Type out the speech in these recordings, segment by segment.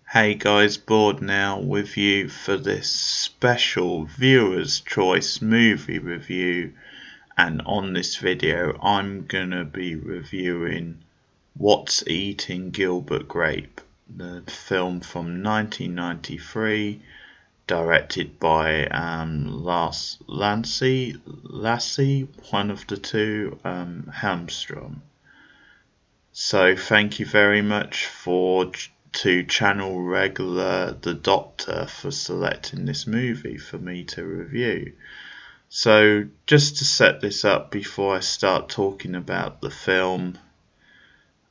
Hey guys, Bored now with you for this special Viewer's Choice movie review, and on this video I'm gonna be reviewing What's Eating Gilbert, Grape, the film from 1993, directed by Lassie, one of the two, Helmstrom. So thank you very much to channel regular The Doctor for selecting this movie for me to review. So just to set this up before I start talking about the film,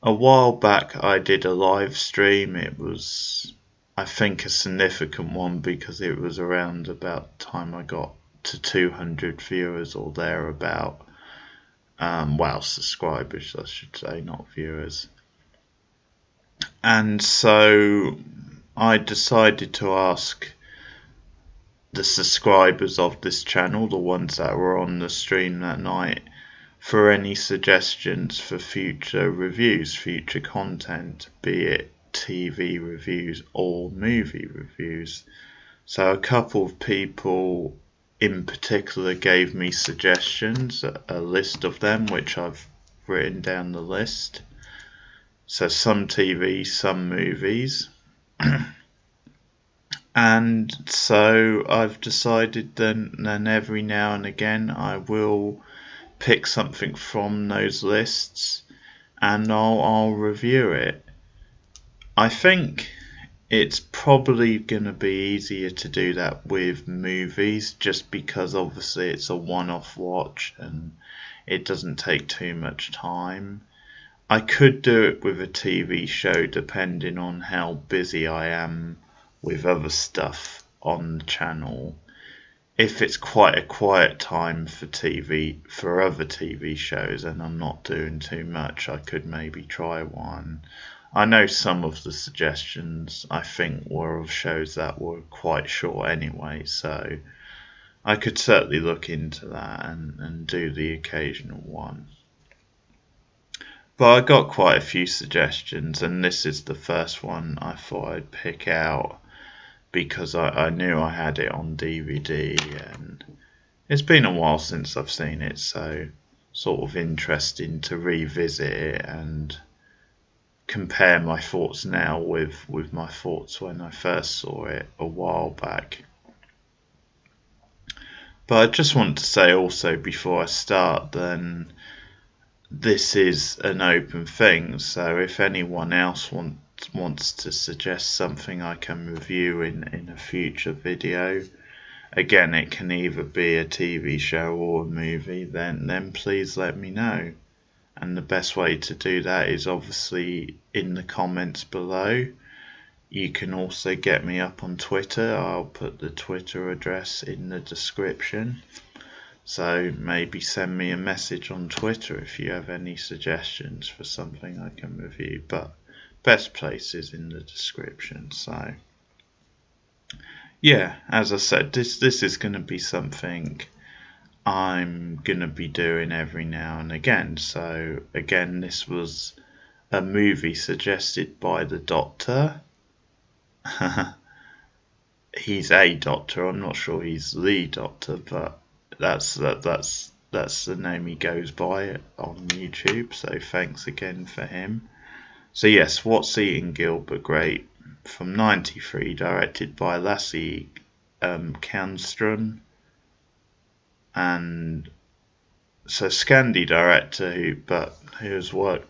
a while back I did a live stream. It was, I think, a significant one because it was around about the time I got to 200 viewers or thereabout. Well, subscribers I should say, not viewers. And so I decided to ask the subscribers of this channel, the ones that were on the stream that night, for any suggestions for future reviews, future content, be it TV reviews or movie reviews. So a couple of people in particular gave me suggestions, a list of them, which I've written down the list. So some TV, some movies. And so I've decided then every now and again I will pick something from those lists and I'll review it. I think it's probably going to be easier to do that with movies, just because obviously it's a one-off watch and it doesn't take too much time. I could do it with a TV show depending on how busy I am with other stuff on the channel. If it's quite a quiet time for other TV shows and I'm not doing too much, I could maybe try one. I know some of the suggestions I think were of shows that were quite short anyway, so I could certainly look into that and do the occasional one. But I got quite a few suggestions, and this is the first one I thought I'd pick out because I knew I had it on DVD and it's been a while since I've seen it, so sort of interesting to revisit it and compare my thoughts now with my thoughts when I first saw it a while back. But I just want to say also before I start, then this is an open thing, so if anyone else wants to suggest something I can review in a future video, again it can either be a TV show or a movie, then please let me know. And the best way to do that is obviously in the comments below. You can also get me up on Twitter. I'll put the Twitter address in the description. So maybe send me a message on Twitter if you have any suggestions for something I can review. But best place is in the description. So yeah, as I said, this is going to be something I'm going to be doing every now and again. So again, this was a movie suggested by the Doctor. He's a doctor. I'm not sure he's the Doctor, but that's the name he goes by on YouTube. So thanks again for him. So yes, What's Eating Gilbert, Grape from '93, directed by Lassie Helmstrom. And so Scandi director who has worked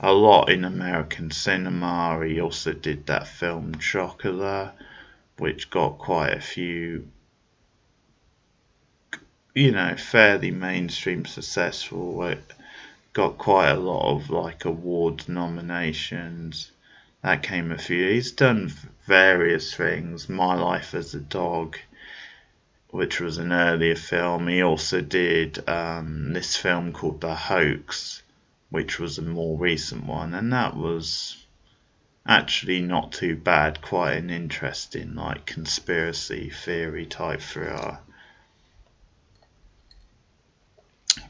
a lot in American cinema. He also did that film Chocolate, which got quite a few, fairly mainstream successful. It got quite a lot of awards nominations. That came a few. He's done various things. My Life as a Dog, which was an earlier film. He also did this film called The Hoax, which was a more recent one, and that was actually not too bad. Quite an interesting conspiracy theory type thriller.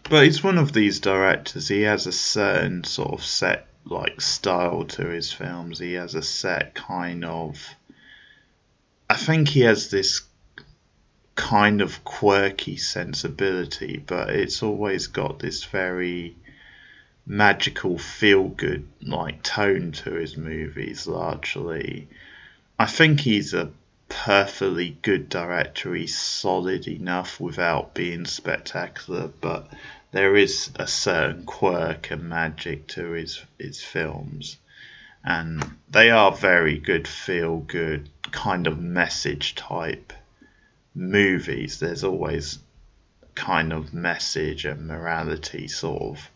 But he's one of these directors. He has a certain sort of set like style to his films. He has a set kind of, I think he has this kind of quirky sensibility, but it's always got this very magical feel good like tone to his movies largely. I think he's a perfectly good director. He's solid enough without being spectacular, but there is a certain quirk and magic to his films, and they are very good feel good kind of message type movies. There's always kind of message and morality sort of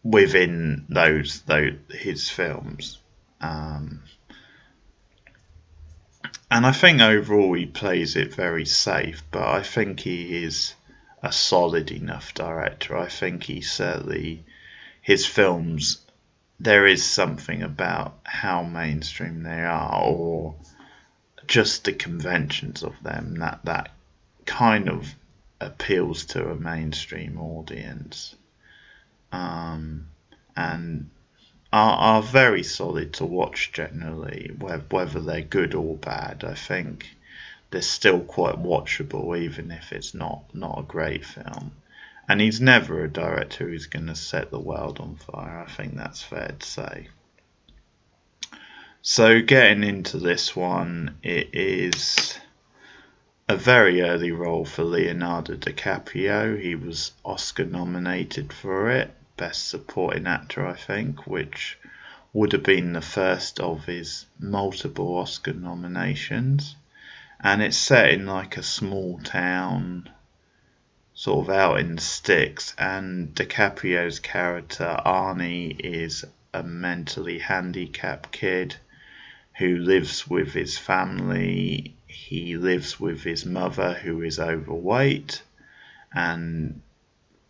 within those his films, and I think overall he plays it very safe. But I think he is a solid enough director. I think he certainly, his films, there is something about how mainstream they are, or just the conventions of them, that kind of appeals to a mainstream audience, and are very solid to watch generally, whether they're good or bad. I think they're still quite watchable, even if it's not a great film. And he's never a director who's going to set the world on fire. I think that's fair to say. So getting into this one, it is a very early role for Leonardo DiCaprio. He was Oscar nominated for it, Best Supporting Actor, I think, which would have been the first of his multiple Oscar nominations. And it's set in like a small town, sort of out in the sticks, and DiCaprio's character Arnie is a mentally handicapped kid who lives with his family. He lives with his mother, who is overweight, and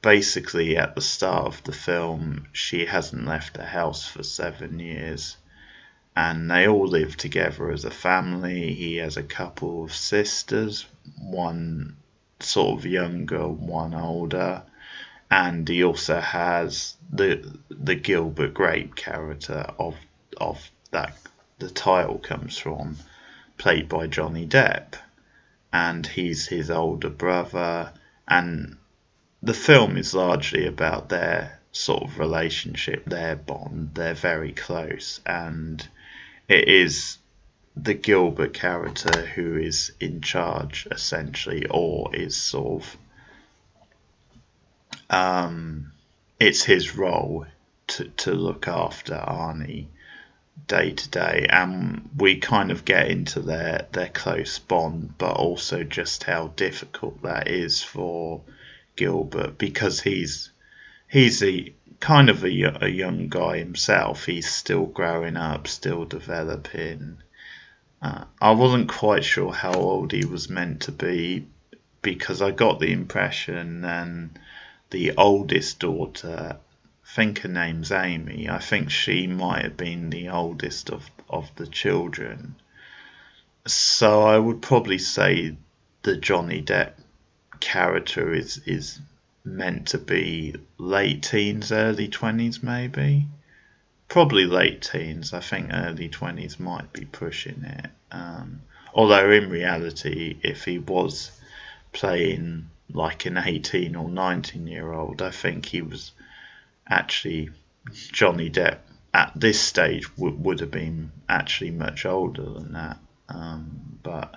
basically at the start of the film she hasn't left the house for 7 years, and they all live together as a family. He has a couple of sisters, one sort of younger, one older, and he also has the Gilbert Grape character of that the title comes from, played by Johnny Depp, and he's his older brother. And the film is largely about their sort of relationship, their bond. They're very close, and it is the Gilbert character who is in charge, essentially, or is sort of, it's his role to look after Arnie day to day, and we kind of get into their close bond, but also just how difficult that is for Gilbert, because he's a kind of a young guy himself. He's still growing up, still developing. I wasn't quite sure how old he was meant to be, because I got the impression then the oldest daughter, I think her name's Amy, I think she might have been the oldest of the children. So I would probably say the Johnny Depp character is meant to be late teens, early 20s maybe. Probably late teens. I think early 20s might be pushing it. Although in reality, if he was playing like an 18 or 19-year-old, I think he was actually, Johnny Depp at this stage would have been actually much older than that. But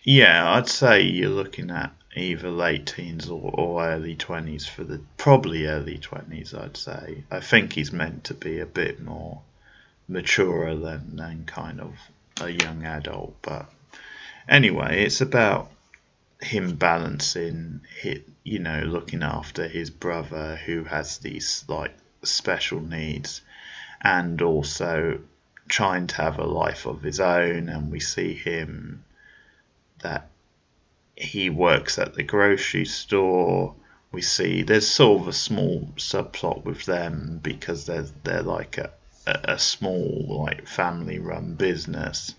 yeah, I'd say you're looking at either late teens or early 20s for the, probably early 20s, I'd say. I think he's meant to be a bit more maturer than kind of a young adult. But anyway, it's about him balancing, looking after his brother who has these like special needs, and also trying to have a life of his own. And we see him that he works at the grocery store. We see there's sort of a small subplot with them, because they're like a small like family run business,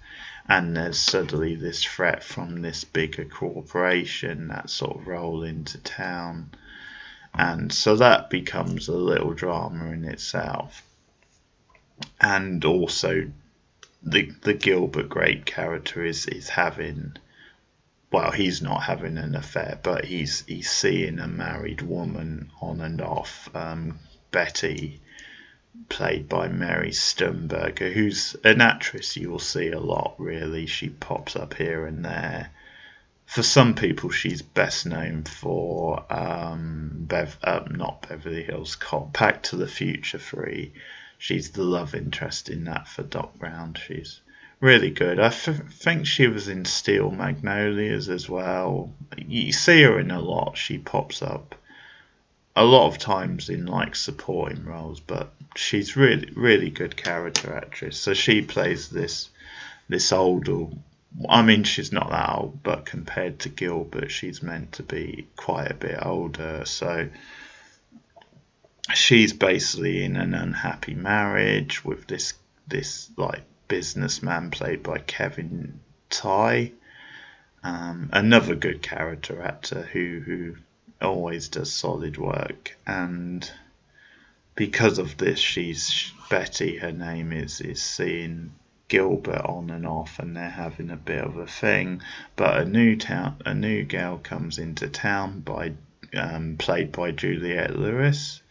and there's suddenly this threat from this bigger corporation that sort of roll into town. and so that becomes a little drama in itself. And also the Gilbert Grape character is having, well, he's not having an affair, but he's seeing a married woman on and off, Betty, played by Mary Sternberger, who's an actress you will see a lot, really. She pops up here and there. For some people, she's best known for not Beverly Hills Cop, Back to the Future 3. She's the love interest in that for Doc Brown. She's really good. I think she was in Steel Magnolias as well. You see her in a lot. She pops up a lot of times in like supporting roles, but she's really good character actress. So she plays this older. I mean, she's not that old, but compared to Gilbert, she's meant to be quite a bit older. So she's basically in an unhappy marriage with this like businessman played by Kevin Ty, another good character actor who always does solid work. And because of this, she's Betty, her name is seeing Gilbert on and off, and they're having a bit of a thing. But a new girl comes into town played by Juliette Lewis,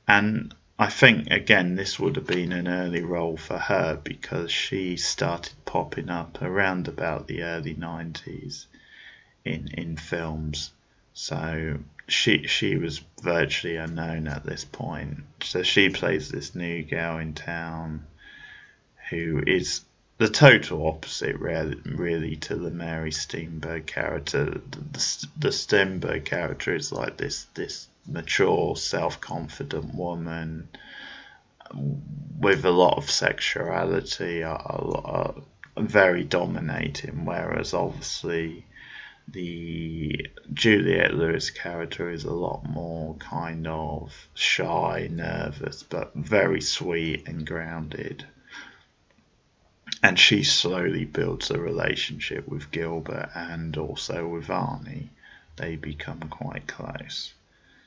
and I think again this would have been an early role for her because she started popping up around about the early 90s in films. So she was virtually unknown at this point. So she plays this new girl in town who is the total opposite, really, to the Mary Sternberg character. The Sternberg character is like this mature, self-confident woman with a lot of sexuality, very dominating, whereas obviously the Juliette Lewis character is a lot more kind of shy, nervous, but very sweet and grounded. And she slowly builds a relationship with Gilbert and also with Arnie. They become quite close.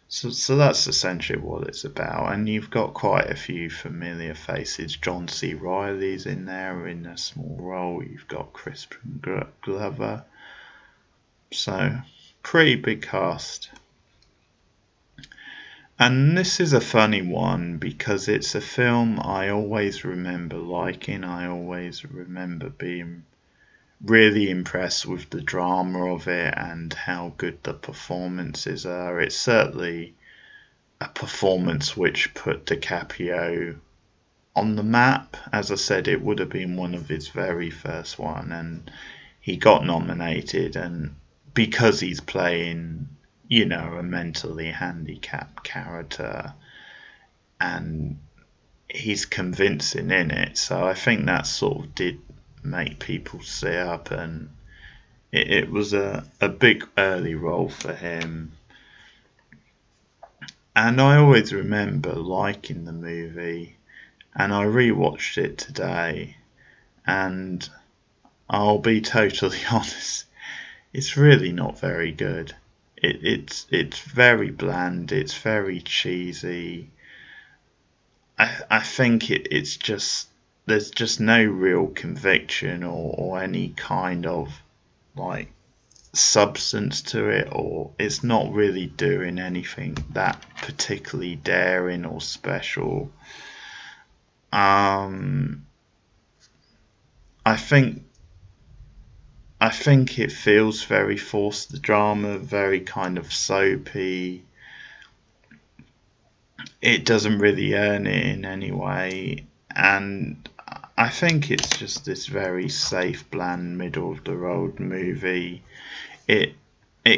So that's essentially what it's about. And you've got quite a few familiar faces. John C. Reilly's in there in a small role. You've got Crispin Glover. So, pretty big cast. And this is a funny one because it's a film I always remember liking. I always remember being really impressed with the drama of it and how good the performances are. It's certainly a performance which put DiCaprio on the map. As I said, it would have been one of his very first one, and he got nominated, and because he's playing, you know, a mentally handicapped character, and he's convincing in it. So I think that sort of did make people sit up, and it was a big early role for him. And I always remember liking the movie, and I rewatched it today, and I'll be totally honest, it's really not very good. It's very bland, it's very cheesy. I think it's just, there's just no real conviction or any kind of like substance to it, or it's not really doing anything that particularly daring or special. I think it feels very forced, the drama, very kind of soapy. It doesn't really earn it in any way, and I think it's just this very safe, bland, middle of the road movie. It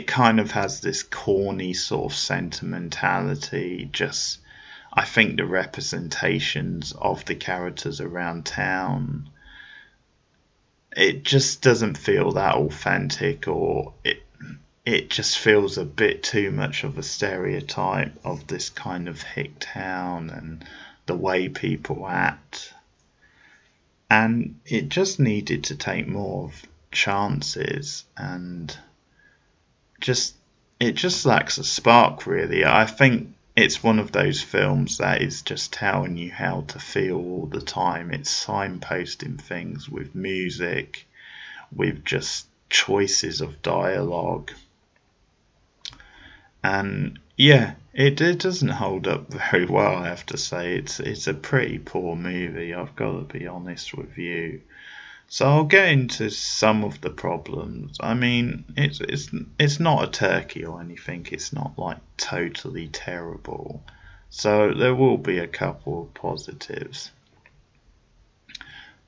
kind of has this corny sort of sentimentality. Just, I think the representations of the characters around town, it just doesn't feel that authentic, or it just feels a bit too much of a stereotype of this kind of hick town and the way people act. And it just needed to take more chances, and just it just lacks a spark, really. I think it's one of those films that is just telling you how to feel all the time. It's signposting things with music, with just choices of dialogue. And yeah, it doesn't hold up very well, I have to say. It's a pretty poor movie, I've got to be honest with you. So I'll get into some of the problems. I mean, it's not a turkey or anything. It's not like totally terrible. So there will be a couple of positives.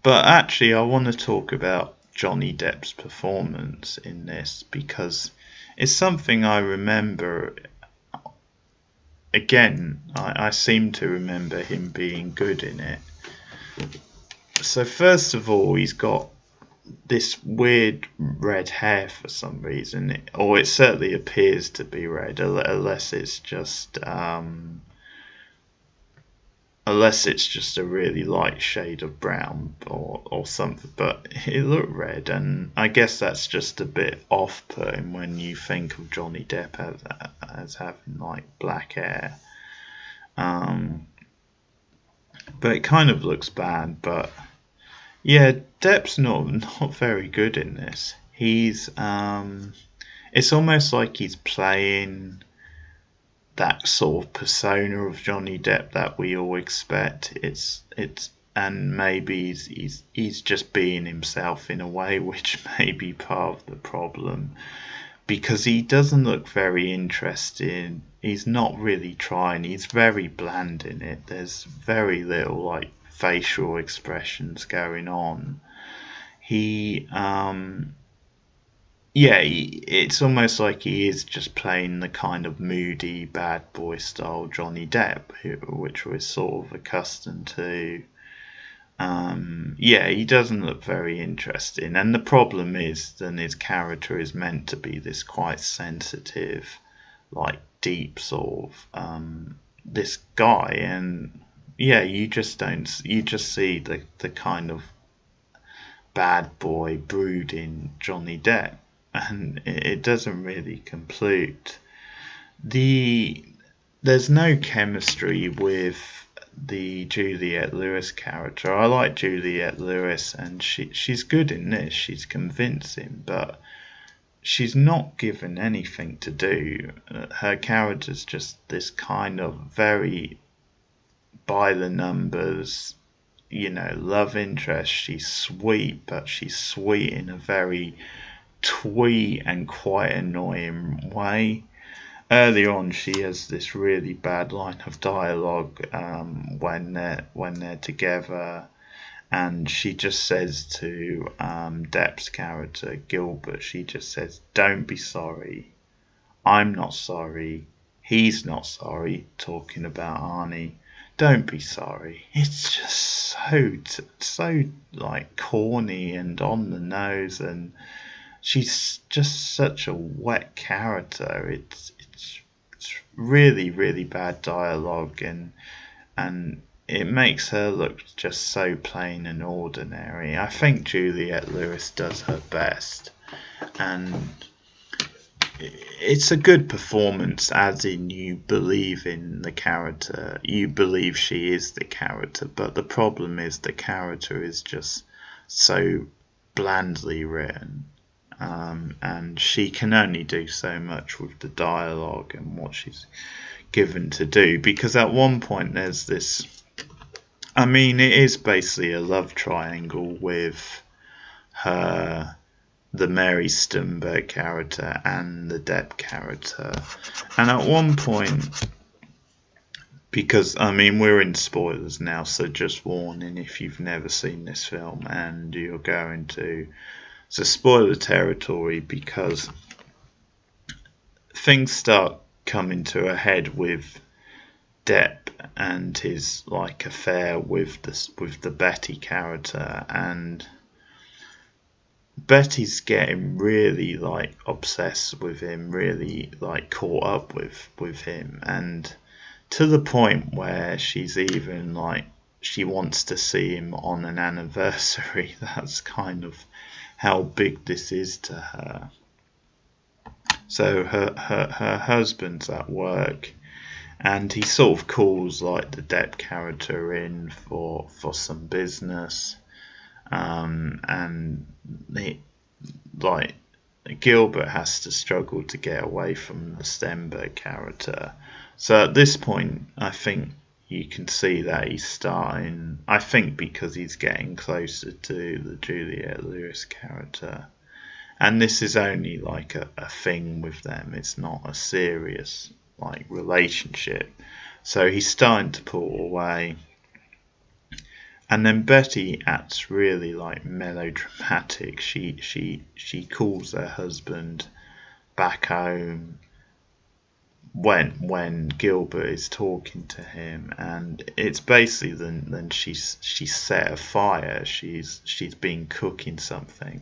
But actually, I want to talk about Johnny Depp's performance in this because it's something I remember. Again, I seem to remember him being good in it. So first of all, he's got this weird red hair for some reason, or it certainly appears to be red, unless it's just a really light shade of brown or something. But it looked red, and I guess that's just a bit off-putting when you think of Johnny Depp as having like black hair. But it kind of looks bad. But yeah, Depp's not very good in this. He's it's almost like he's playing that sort of persona of Johnny Depp that we all expect. And maybe he's just being himself in a way, which may be part of the problem, because he doesn't look very interested. He's not really trying. He's very bland in it. There's very little like facial expressions going on. It's almost like he is just playing the kind of moody bad boy style Johnny Depp, which we're sort of accustomed to. He doesn't look very interesting, and the problem is that his character is meant to be this quite sensitive, like deep sort of this guy, and you just see the kind of bad boy brooding Johnny Depp, and it doesn't really complete. There's no chemistry with the Juliette Lewis character. I like Juliette Lewis, and she's good in this. She's convincing, but she's not given anything to do. Her character's just this kind of very by the numbers, love interest. She's sweet, but she's sweet in a very twee and quite annoying way. Early on, she has this really bad line of dialogue when they're together, and she just says to Depp's character Gilbert, she just says, "Don't be sorry. I'm not sorry. He's not sorry." Talking about Arnie. Don't be sorry. It's just so like corny and on the nose, and she's just such a wet character. It's really, really bad dialogue, and it makes her look just so plain and ordinary. I think Juliette Lewis does her best, and it's a good performance, as in you believe in the character, you believe she is the character, but the problem is the character is just so blandly written, and she can only do so much with the dialogue and what she's given to do, because at one point there's this, I mean, it is basically a love triangle with her, the Mary Sternberg character, and the Depp character. And at one point, because I mean we're in spoilers now, so just warning if you've never seen this film and you're going to, it's a spoiler territory, because things start coming to a head with Depp and his like affair with the Betty character, and Betty's getting really like obsessed with him, really like caught up with him, and to the point where she's even like, she wants to see him on an anniversary. That's kind of how big this is to her. So her husband's at work, and he sort of calls like the Depp character in for some business, and he, like, Gilbert has to struggle to get away from the Stenberg character. So at this point, I think you can see that he's starting, I think because he's getting closer to the Juliette Lewis character. And this is only like a thing with them. It's not a serious like relationship. So he's starting to pull away. And then Betty acts really like melodramatic. She calls her husband back home when Gilbert is talking to him, and it's basically then she's set a fire. She's been cooking something,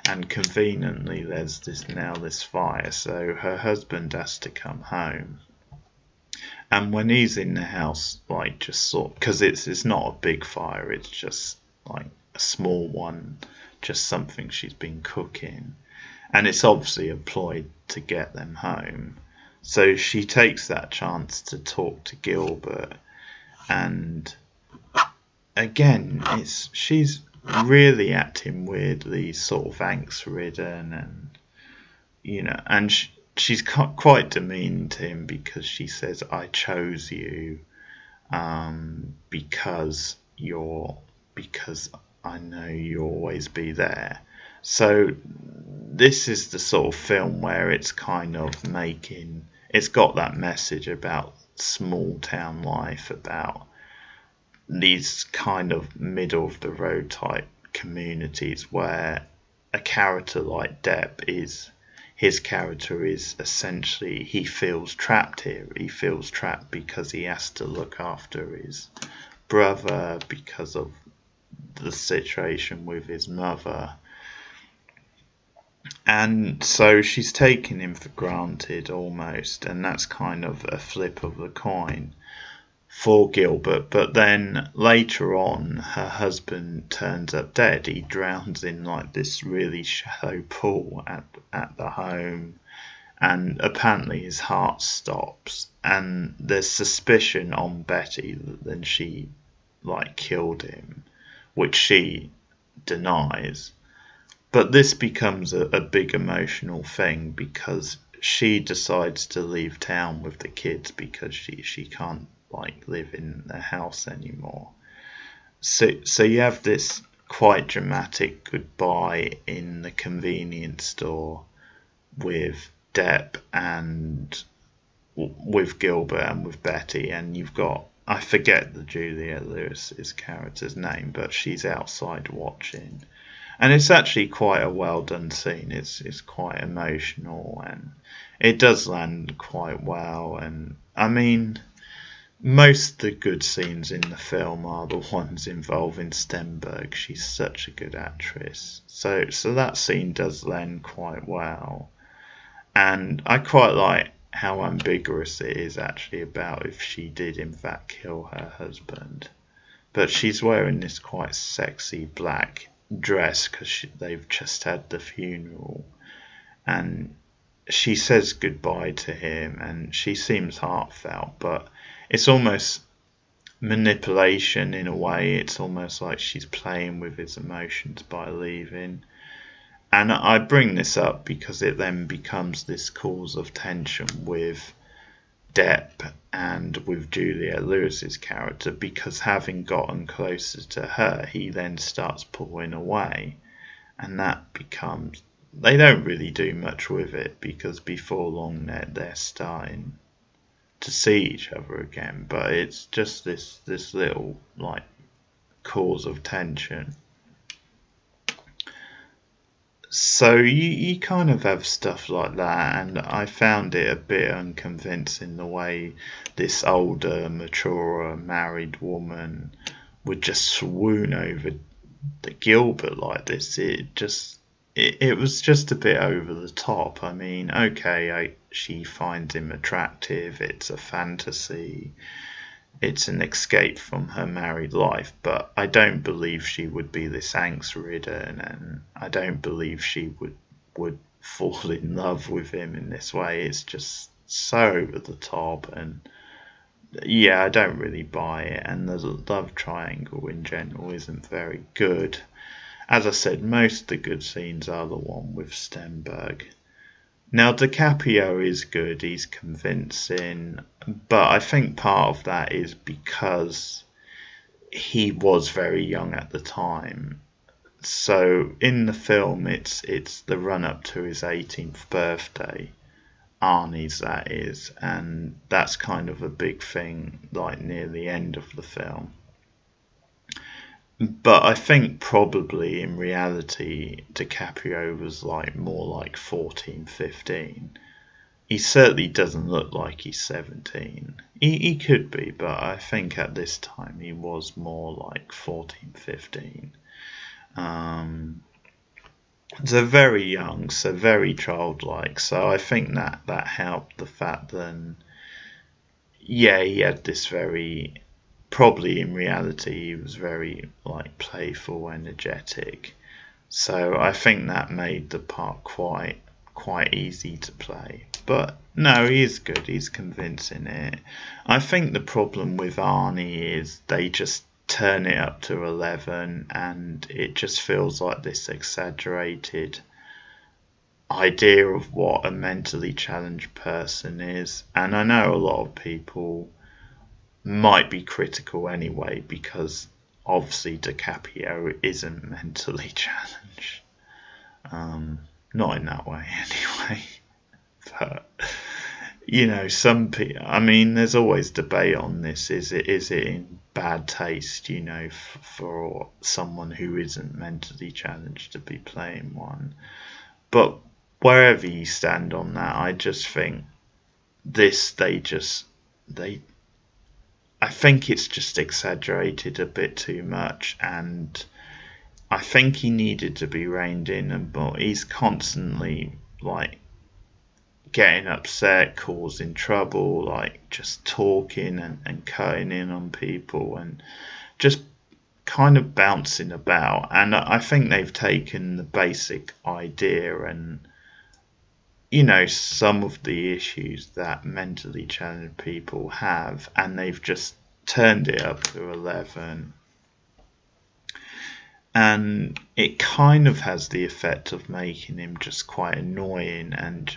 and conveniently there's this fire, so her husband has to come home. And when he's in the house, like, just sort, because it's not a big fire, it's just like a small one, just something she's been cooking, and it's obviously employed to get them home. So she takes that chance to talk to Gilbert, and again, she's really acting weirdly, sort of angst-ridden, and and she's quite demeaning to him because she says, "I chose you because I know you'll always be there." So this is the sort of film where it's kind of it's got that message about small town life, about these kind of middle of the road type communities where a character like Depp his character is essentially, he feels trapped here. He feels trapped because he has to look after his brother because of the situation with his mother. And so she's taking him for granted almost, and that's kind of a flip of the coin for Gilbert. But then later on, her husband turns up dead. He drowns in like this really shallow pool at the home, and apparently his heart stops, and there's suspicion on Betty that then she like killed him, which she denies. But this becomes a big emotional thing because she decides to leave town with the kids because she can't like live in their house anymore. So you have this quite dramatic goodbye in the convenience store with Depp and with Gilbert and with Betty, and you've got, I forget the Juliette Lewis's character's name, but she's outside watching. And it's actually quite a well done scene. It's quite emotional, and it does land quite well. And I mean, most of the good scenes in the film are the ones involving Stenberg. She's such a good actress. So that scene does land quite well. And I quite like how ambiguous it is actually about if she did in fact kill her husband. But she's wearing this quite sexy black dress because they've just had the funeral, and she says goodbye to him, and she seems heartfelt, but it's almost manipulation in a way. It's almost like she's playing with his emotions by leaving. And I bring this up because it then becomes this cause of tension with Depp and with Juliette Lewis's character, because having gotten closer to her, he then starts pulling away, and that becomes, they don't really do much with it because before long they're starting to see each other again, but it's just this little like cause of tension. So you kind of have stuff like that, and I found it a bit unconvincing the way this older, mature, married woman would just swoon over the Gilbert like this. It was just a bit over the top. I mean, okay, she finds him attractive, it's a fantasy, it's an escape from her married life, but I don't believe she would be this angst-ridden, and I don't believe she would fall in love with him in this way. It's just so over the top, and yeah, I don't really buy it, and the love triangle in general isn't very good. As I said, most of the good scenes are the one with Stenberg. Now, DiCaprio is good, he's convincing, but I think part of that is because he was very young at the time. So in the film, it's the run up to his 18th birthday, Arnie's that is, and that's kind of a big thing, like near the end of the film. But I think probably in reality, DiCaprio was like more like 14, 15. He certainly doesn't look like he's 17. He could be, but I think at this time he was more like 14, 15. They're very young, so very childlike. So I think that helped the fact that, yeah, he had this very, probably in reality he was very like playful, energetic. So I think that made the part quite easy to play. But no, he is good. He's convincing it. I think the problem with Arnie is they just turn it up to 11, and it just feels like this exaggerated idea of what a mentally challenged person is. And I know a lot of people might be critical anyway, because obviously DiCaprio isn't mentally challenged. Not in that way anyway. But you know, some people, I mean, there's always debate on this. Is it in bad taste, you know, for someone who isn't mentally challenged to be playing one? But wherever you stand on that, I just think this, I think it's just exaggerated a bit too much, and I think he needed to be reined in, but he's constantly like getting upset, causing trouble, like just talking and cutting in on people and just kind of bouncing about. And I think they've taken the basic idea and, you know, some of the issues that mentally challenged people have, and they've just turned it up to 11. And it kind of has the effect of making him just quite annoying, and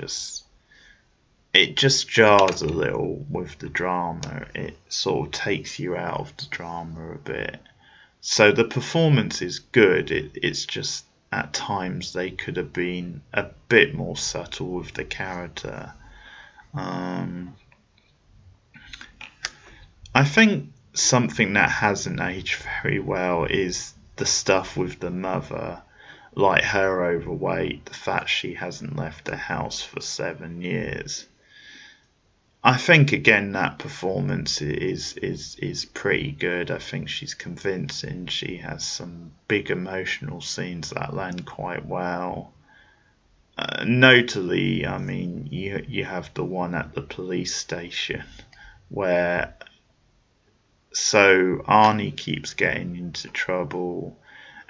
it just jars a little with the drama. It sort of takes you out of the drama a bit. So the performance is good. It's just at times they could have been a bit more subtle with the character. I think something that hasn't aged very well is the stuff with the mother, like her overweight, the fact she hasn't left the house for 7 years. I think again that performance is pretty good. I think she's convincing. She has some big emotional scenes that land quite well. Notably, I mean, you have the one at the police station where so Arnie keeps getting into trouble,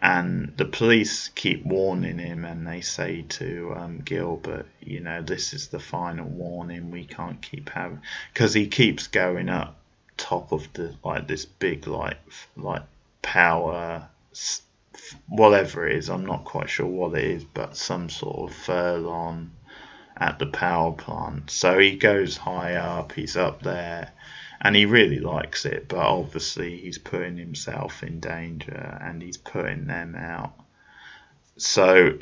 and the police keep warning him, and they say to Gilbert, you know, this is the final warning. We can't keep having, because he keeps going up top of the like this big like power, whatever it is. I'm not quite sure what it is, but some sort of furlong at the power plant. So he goes high up. He's up there. And he really likes it, but obviously he's putting himself in danger and he's putting them out. So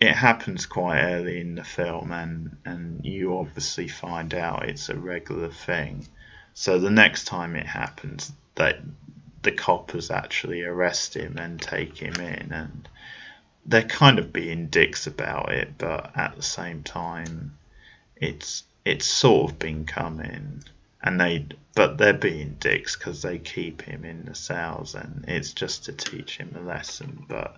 it happens quite early in the film, and you obviously find out it's a regular thing. So the next time it happens, that the coppers actually arrest him and take him in, and they're kind of being dicks about it, but at the same time, it's sort of been coming. But they're being dicks because they keep him in the cells, and it's just to teach him a lesson. But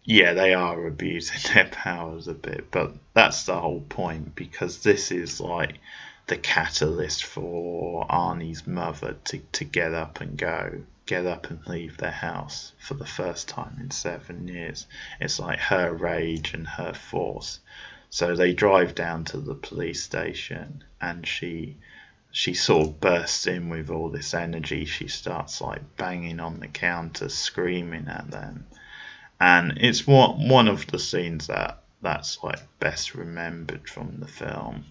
yeah, they are abusing their powers a bit. But that's the whole point, because this is like the catalyst for Arnie's mother to get up and go. get up and leave their house for the first time in 7 years. It's like her rage and her force. So they drive down to the police station, and she sort of bursts in with all this energy. She starts like banging on the counter, screaming at them, and it's one of the scenes that's like best remembered from the film.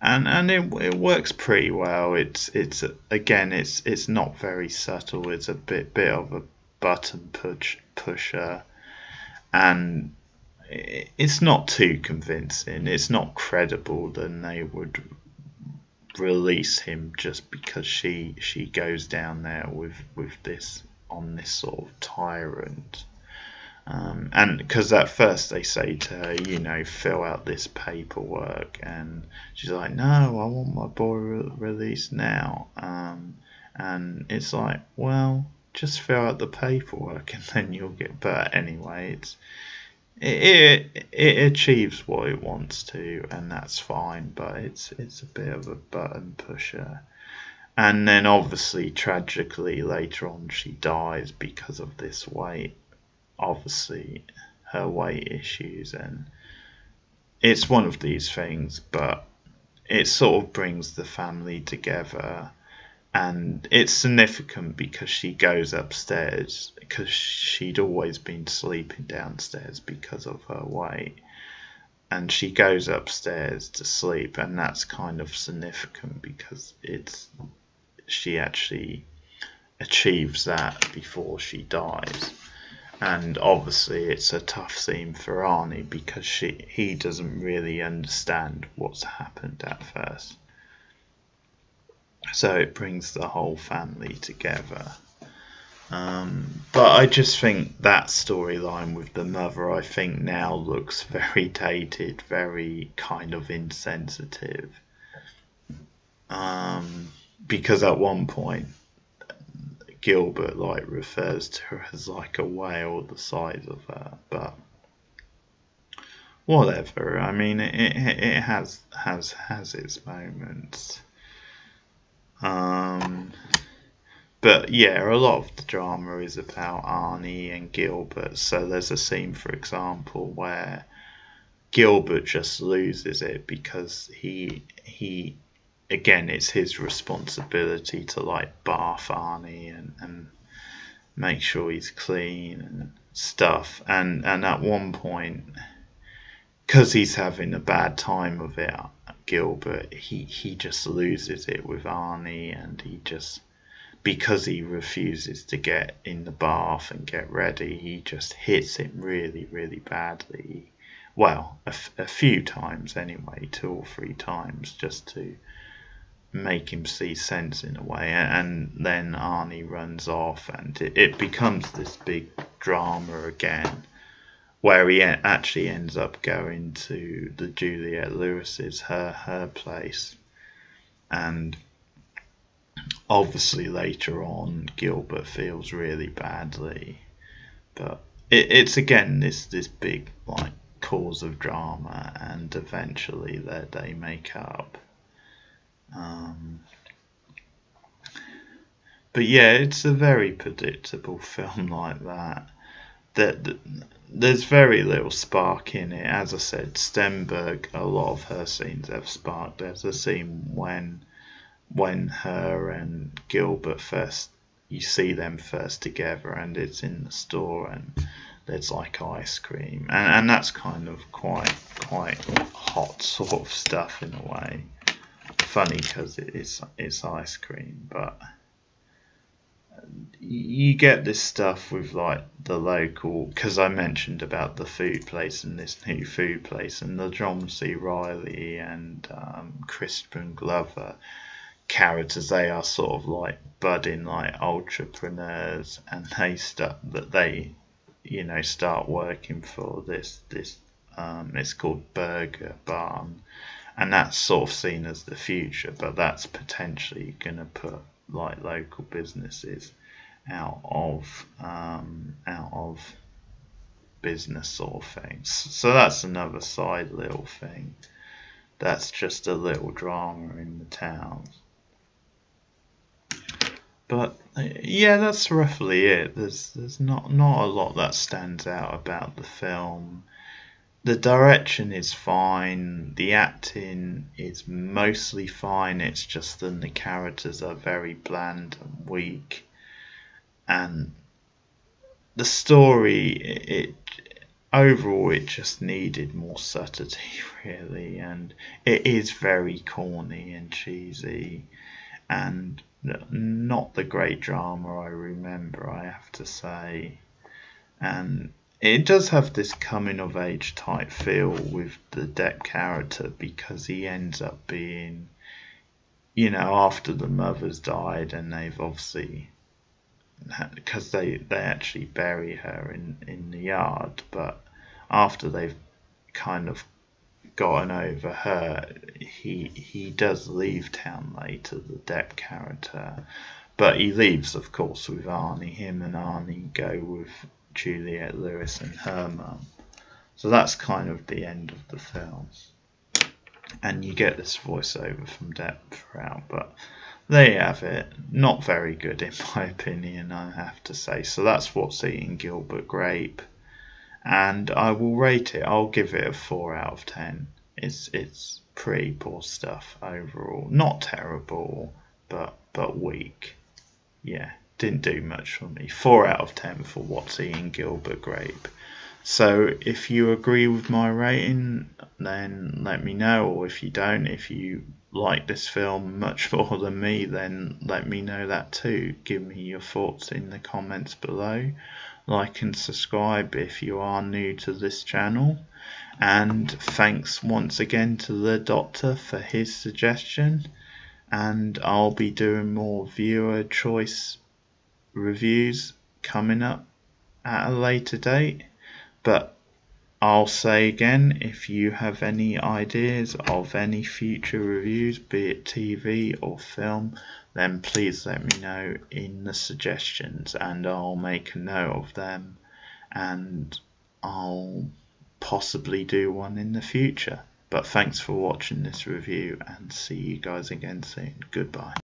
And it works pretty well. It's again, it's not very subtle. It's a bit of a button pusher, and it's not too convincing. It's not credible that they would release him just because she goes down there with this sort of tyrant. And because at first they say to her, fill out this paperwork, and she's like, no, I want my boy released now. And it's like, well, just fill out the paperwork and then you'll get. But anyway, it achieves what it wants to, and that's fine. But it's a bit of a button pusher. And then obviously, tragically, later on, she dies because of this weight. Obviously, her weight issues, and it's one of these things, but it sort of brings the family together, and it's significant because she goes upstairs, because she'd always been sleeping downstairs because of her weight, and she goes upstairs to sleep, and that's kind of significant because she actually achieves that before she dies. And obviously it's a tough scene for Arnie because he doesn't really understand what's happened at first. So it brings the whole family together. But I just think that storyline with the mother, I think now looks very dated, very kind of insensitive. Because at one point, Gilbert refers to her as like a whale the size of her, but whatever. I mean, it has its moments. But yeah, a lot of the drama is about Arnie and Gilbert. So there's a scene, for example, where Gilbert just loses it because he again, it's his responsibility to bath Arnie and make sure he's clean and stuff. And at one point, because he's having a bad time of it, Gilbert, he just loses it with Arnie, and because he refuses to get in the bath and get ready, he just hits him really, really badly. Well, a few times anyway, 2 or 3 times, just to make him see sense in a way. And then Arnie runs off, and it becomes this big drama again, where he actually ends up going to the Juliette Lewis's her place. And obviously later on Gilbert feels really badly, but it's again this big cause of drama, and eventually they make up. But yeah, it's a very predictable film like that. There's very little spark in it. As I said, Stenberg, a lot of her scenes have spark. There's a scene when her and Gilbert first, you see them first together, and it's in the store, and there's ice cream, and that's kind of quite hot sort of stuff in a way. Funny because it's ice cream, but you get this stuff with the local, because I mentioned about the food place and this new food place, and the John C. Reilly and Crispin Glover characters, they are sort of budding entrepreneurs, and they start working for this it's called Burger Barn, and that's sort of seen as the future, but that's potentially going to put local businesses out of business sort of things. So that's another side little thing. That's just a little drama in the town. But yeah, that's roughly it. There's not a lot that stands out about the film. The direction is fine, the acting is mostly fine, it's just that the characters are very bland and weak. And the story, it overall, it just needed more subtlety, really. And it is very corny and cheesy, and not the great drama I remember, I have to say. And it does have this coming of age type feel with the Depp character, because he ends up being, after the mother's died, and they've obviously, because they actually bury her in the yard, but after they've kind of gotten over her, he does leave town later, the Depp character. But he leaves, of course, with Arnie. Him and Arnie go with Juliette Lewis and her mum. So that's kind of the end of the film. And you get this voiceover from Depp throughout. But there you have it. Not very good, in my opinion, I have to say. So that's What's Eating Gilbert Grape. And I will rate it. I'll give it a 4 out of 10. It's pretty poor stuff overall. Not terrible, but weak. Yeah, didn't do much for me. 4 out of 10 for What's Eating Gilbert Grape. So if you agree with my rating, then let me know. Or if you don't, if you like this film much more than me, then let me know that too. Give me your thoughts in the comments below. Like and subscribe if you are new to this channel. And thanks once again to the Doctor for his suggestion. And I'll be doing more viewer choice reviews coming up at a later date. But I'll say again, if you have any ideas of any future reviews, be it TV or film, then please let me know in the suggestions, and I'll make a note of them, and I'll possibly do one in the future. But thanks for watching this review, and see you guys again soon. Goodbye.